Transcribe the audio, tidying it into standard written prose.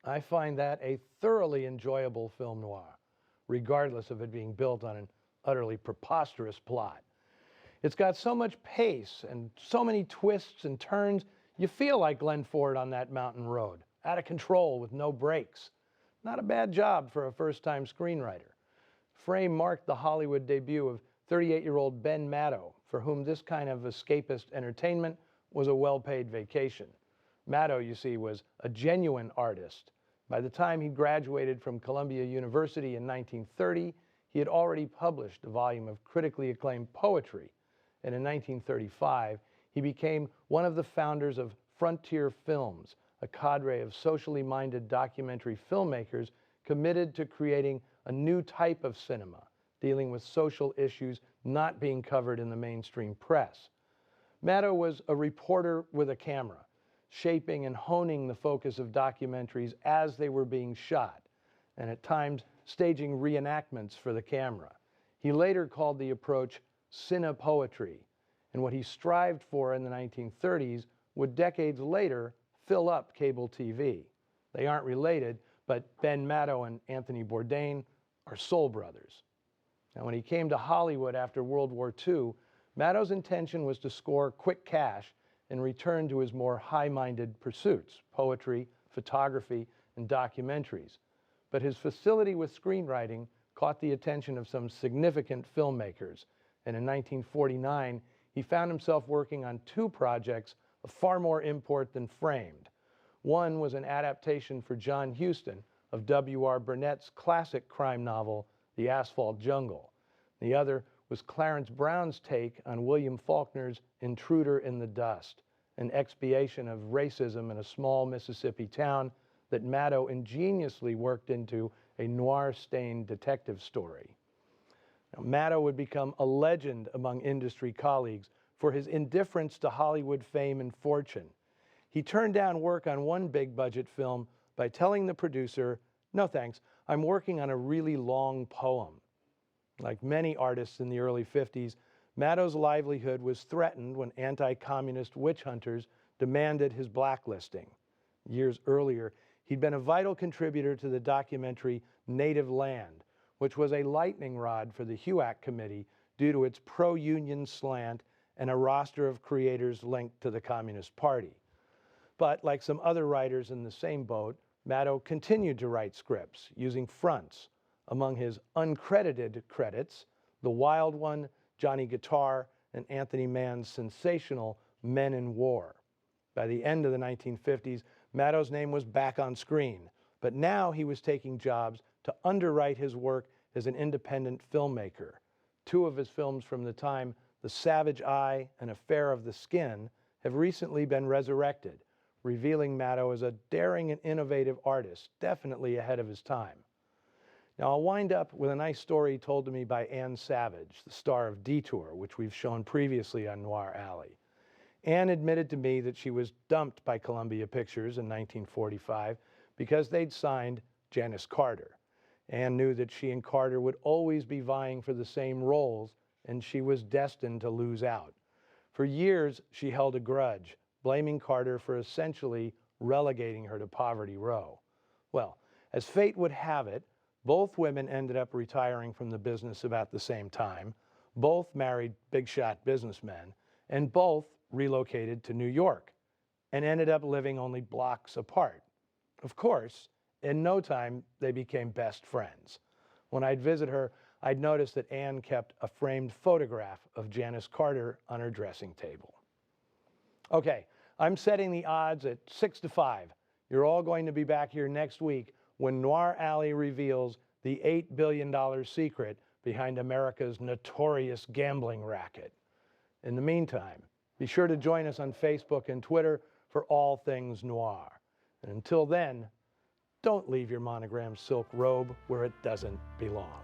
I find that a thoroughly enjoyable film noir, regardless of it being built on an utterly preposterous plot. It's got so much pace and so many twists and turns, you feel like Glenn Ford on that mountain road, out of control with no brakes. Not a bad job for a first-time screenwriter. Frame marked the Hollywood debut of 38-year-old Ben Maddow, for whom this kind of escapist entertainment was a well-paid vacation. Maddow, you see, was a genuine artist. By the time he graduated from Columbia University in 1930, he had already published a volume of critically acclaimed poetry, and in 1935, he became one of the founders of Frontier Films, a cadre of socially minded documentary filmmakers committed to creating a new type of cinema, dealing with social issues not being covered in the mainstream press. Maddow was a reporter with a camera, shaping and honing the focus of documentaries as they were being shot, and at times staging reenactments for the camera. He later called the approach cinepoetry, and what he strived for in the 1930s would decades later fill up cable TV. They aren't related, but Ben Maddow and Anthony Bourdain are soul brothers. Now, when he came to Hollywood after World War II, Maddow's intention was to score quick cash and return to his more high-minded pursuits, poetry, photography, and documentaries. But his facility with screenwriting caught the attention of some significant filmmakers, and in 1949, he found himself working on two projects of far more import than Framed. One was an adaptation for John Huston of W.R. Burnett's classic crime novel, The Asphalt Jungle. The other was Clarence Brown's take on William Faulkner's Intruder in the Dust, an expiation of racism in a small Mississippi town that Maddow ingeniously worked into a noir-stained detective story. Now, Maddow would become a legend among industry colleagues for his indifference to Hollywood fame and fortune. He turned down work on one big-budget film by telling the producer, "No thanks, I'm working on a really long poem." Like many artists in the early 50s, Maddow's livelihood was threatened when anti-communist witch hunters demanded his blacklisting. Years earlier, he'd been a vital contributor to the documentary Native Land, which was a lightning rod for the HUAC committee due to its pro-union slant and a roster of creators linked to the Communist Party. But like some other writers in the same boat, Maddow continued to write scripts using fronts. Among his uncredited credits, The Wild One, Johnny Guitar, and Anthony Mann's sensational Men in War. By the end of the 1950s, Maddow's name was back on screen, but now he was taking jobs to underwrite his work as an independent filmmaker. Two of his films from the time, The Savage Eye and Affair of the Skin, have recently been resurrected, revealing Maddow as a daring and innovative artist, definitely ahead of his time. Now, I'll wind up with a nice story told to me by Ann Savage, the star of Detour, which we've shown previously on Noir Alley. Ann admitted to me that she was dumped by Columbia Pictures in 1945 because they'd signed Janice Carter. Ann knew that she and Carter would always be vying for the same roles, and she was destined to lose out. For years, she held a grudge, blaming Carter for essentially relegating her to Poverty Row. Well, as fate would have it, both women ended up retiring from the business about the same time, both married big-shot businessmen, and both relocated to New York, and ended up living only blocks apart. Of course, in no time, they became best friends. When I'd visit her, I'd notice that Ann kept a framed photograph of Janice Carter on her dressing table. Okay, I'm setting the odds at 6-5. You're all going to be back here next week when Noir Alley reveals the $8 billion secret behind America's notorious gambling racket. In the meantime, be sure to join us on Facebook and Twitter for all things noir. And until then, don't leave your monogrammed silk robe where it doesn't belong.